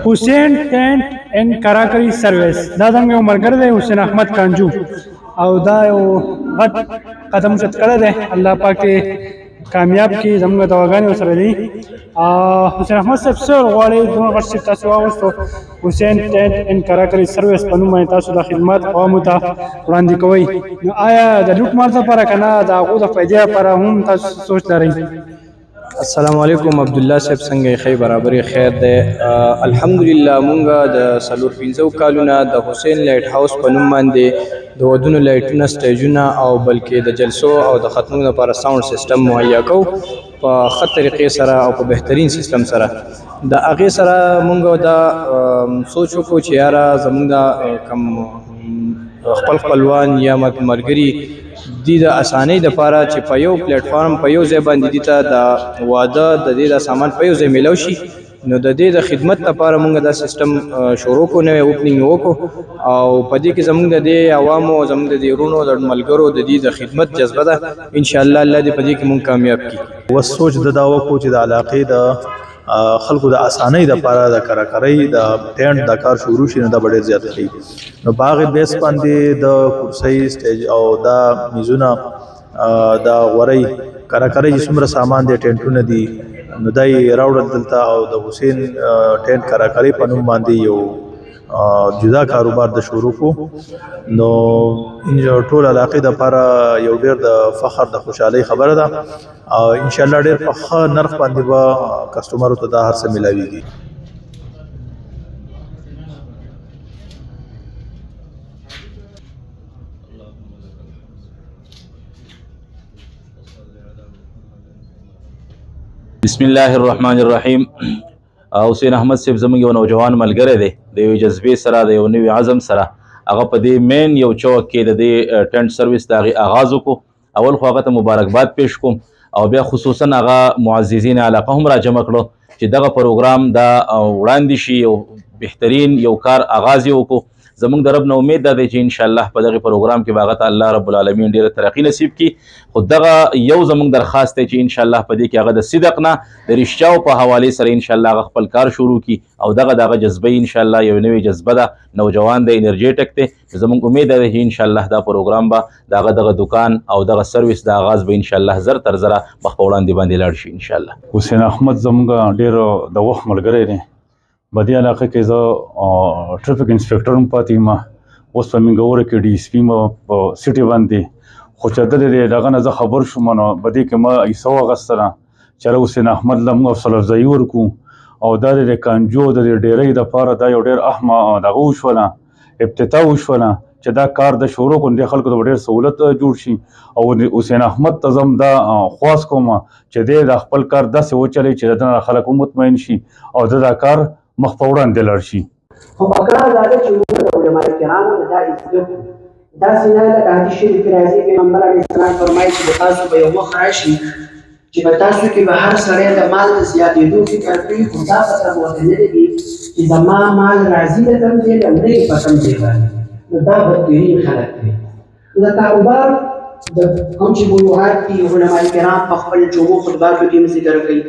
حسین ټینټ اینڈ کراکری سروس دا زموږ یو ملګری دی حسین احمد کانجو او دا یو غټ قدم چت کړی دی الله پاک یې کامیاب کړي زموږ دعاګانې ورسره دي حسین احمد صاحب څه غواړئ دومره غټ شي تاسو واغوستو حسین ټینټ اینډ کراکری سروس په نوم باندې تاسو د خدمات عوامو ته وړاندې کوئ نو آیا د لوټ مار دپاره که نه د هغو د فایدې لپاره هم تاسو سوچ لرئ؟ السلام علیکم عبدالله صاحب څنګه یې ښې برابرې خیر دی الحمدلله مونږ د 4-5 کالونه د حسین لایټ هاوس په نوم باندې د ودونو لایټونه سټیجونه او بلکې د جلسو او د ختمونو لپاره ساوند سیستم مهیا کوو په ښه طریقې سره او په بهترین سیستم سره د هغې سره مونږ دا سوچ وکړو چې یاره زمونږ د کم خپلوان یا ملګري دي د اسانۍ دپاره چې په یو پلیټفارم په یو ځای باندې دي ته د واده د دې د سامان په یو ځای میلاو شي نو د دې د خدمت لپاره مونږ دا سیستم شروع کړو نوی اوپننګ یې وکړو او په دې کې زمونږ د دې عوامو زمونږ د دې وروڼو د ملګرو د دې د خدمت جذبه ده انشاءالله الله دې په دې کې مونږ کامیاب کړي. اوس سوچ د دا وکړو چې د علاقې د خلکو د اسانۍ دپاره د کراکرۍ د ټینټ د کار شروع شي نو دا به ډېر زیات ښه نو په هغې بیس باندې د کرسۍ سټیج او دا میزونه د غورۍ کراکرۍ چې څومره سامان دی ټینټونه دي نو دا یې راوړل دلته او د حسین ټینټ کراکرۍ په نوم باندې یو جدا کاروبار د شروع کو نو ټول علاقې دپاره یو ډېر د فخر د خوشحالۍ خبره ده او انشاءالله ډېر په ښه نرخ باندې به کسټمرو ته دا هر څه میلاویږي. بسم الله الرحمن الرحیم. حسین احمد صاحب زموږ یو نوجوان ملګری دی د یو جذبې سره د یو نوي عزم سره هغه په دې مین یو چوک کې د دې ټینټ سروس د هغې آغاز وکړو. اول خو هغه ته مبارکباد پیش کوم او بیا خصوصا هغه معززین علاقه هم راجمع کړو چې دغه پروګرام دا وړاندې شي یو بهترین یو کار آغاز یې وکړو. زموږ د رب نه امید دا دی چې انشاءالله په دغه پروګرام کې به هغه ته الله رب العالمین ډېره ترقي نصیب کړي. خو دغه یو زموږ درخواست دی چې انشاءالله په دې کې هغه د صدق نه د رښتیاو په حوالې سره انشاءالله هغه خپل کار شروع کړي او دغه د هغه جذبه انشاءالله یو نوې جذبه ده نوجوان دی انرژیټک دی زموږ امید دی چې انشاءالله دا پروګرام به د هغه دغه دکان او دغه سروس د آغاز به انشاءالله زر تر زره مخ په وړاندې باندې لاړ شي انشاءالله. حسین احمد زموږ ډېر د وخت ملګری دی په دې علاقه کې زه ټرافیک انسپکټر هم پاتې یم اوس په منګوره کې ډي اس پي م په سټي باندې خو چې دغه نه زه خبر شوم نو په دې کې ما ایسه واخیستله چې حسین احمد له موږ حوصله افزایي ورکړو او دا د کانجو د ډیرۍ دپاره دا یو ډېر اهمه دغه وشوله ابتدا وشوله چې دا کار د شروع کړو دې خلکو ته به ډېر سهولت جوړ شي او حسین احمد ته زه هم دا خواست کوم چې دی د خپل کار داسې وچلوي چې د ده نه خلک هم مطمئن شي او د دا کار مخ په وړاندې لاړ شي. خو پکار دا ده چې موږ د علماء کرامو د دا زده کړو داسې نه لکه حدیث شریف کې راځي پیغمبر علیه السلام فرمایي چې تاسو به یو وخت راشي چې په تاسو کې به هر سړی د مال د زیاتېدو فکر کوي خو دا پته به ورته نه لګي چې زما مال راځي د کوم ځای نه نه په کوم ځای باندې نو دا بدترین خلک دي. د کاروبار د کوم چې بلوغات دي علماء کرام په خپل جمعو خطباتو کې ذکر کوي